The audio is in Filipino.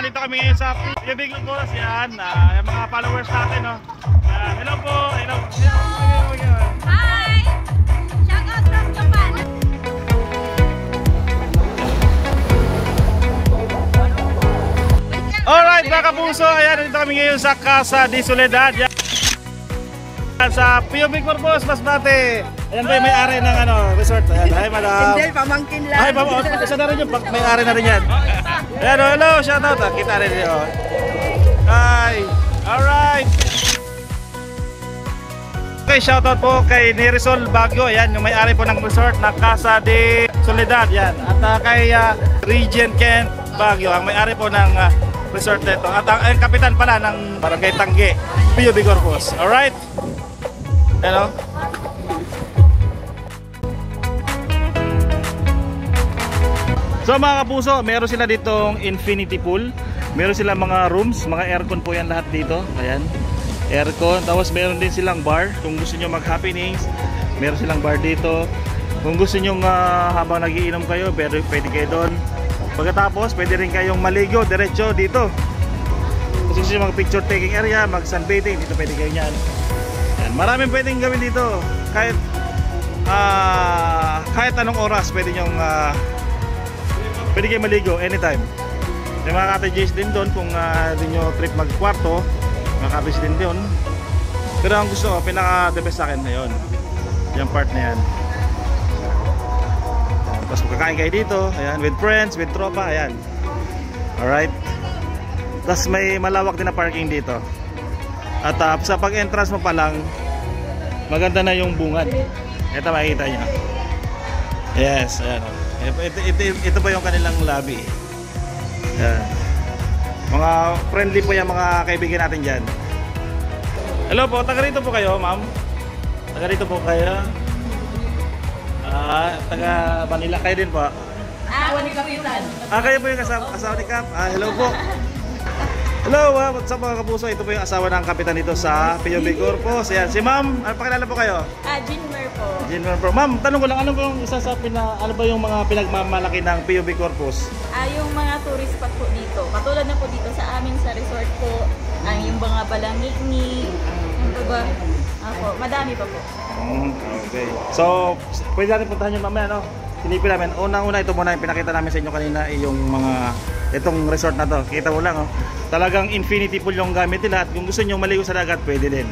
nandito kami ngayon sa Big Lugos. Yan, yung mga followers natin, no? Hello po, hello. Hi! Shout out from Japan! Alright mga kapuso, ayan, nandito kami ngayon sa Casa de Soledad. Yan. Sa Big Corpus, Masbate. Ayan ba yung may-ari ng resort? Ayan, hi madam. Hindi, pamangkin lang. Ay, isa na rin yung may-ari na rin yan. Ayan, hello, shout out. Kita rin yun. Hi, alright. Okay, shout out po kay Nerisol Baguio. Ayan, yung may-ari po ng resort na Casa de Soledad. Yan. At kay Regent Kent Baguio, ang may-ari po ng resort nito. At ang kapitan pala ng Barangay Tangge, Pio Big Corpus. Alright? Hello? So mga kapuso, meron sila ditong infinity pool. Meron sila mga rooms, mga aircon po yan lahat dito. Ayan, aircon. Tapos meron din silang bar. Kung gusto nyo mag happenings, meron silang bar dito. Kung gusto nyo habang nagiinom kayo, pwede kayo doon. Pagkatapos, pwede rin kayong maligo diretso dito. Kung gusto nyo mag picture taking area, mag sunbathing, dito pwede kayo yan. Ayan, maraming pwedeng gawin dito. Kahit anong oras pwede nyo pwede kayo maligo anytime. May mga cottages din doon kung di nyo trip magkwarto, mga cottages din doon. Pero ang gusto ko, pinaka the best sa akin ngayon, yung part na yan. Tapos kakain kayo dito, ayan, with friends, with tropa, ayan. Alright. Tapos may malawak din na parking dito. At sa pag-entrance mo pa lang, maganda na yung bungad. Ito makikita nyo. Yes, ayan. Ito pa yung kanilang lobby. Yan. Mga friendly po yung mga kaibigan natin dyan. Hello po, taga rito po kayo ma'am? Taga rito po kayo? Taga Manila kayo din po? Asawa ni Kapitan. Kayo po yung asawa ni Kap? Hello po. Hello, what's up mga kapuso? Ito po yung asawa ng kapitan dito sa Pio Big Corpus. Ayan, si ma'am, pakilala po kayo? Jinmer po. Jinmer po. Ma'am, tanong ko lang, ano ba yung isa sa ano ba yung mga pinagmamalaki ng Pio Big Corpus? Yung mga tourist spot po dito. Katulad na po dito sa amin sa resort po. Yung mga balangigni. Yung ba? Madami pa po. Okay. So, pwede natin puntahan yung mamaya, no? Silipin namin. Unang-una, ito muna yung pinakita namin sa inyo kanina, yung itong resort na to. Kita mo lang, oh. Talagang infinity pool yung gamit nila at kung gusto nyo maligo sa dagat, pwede din.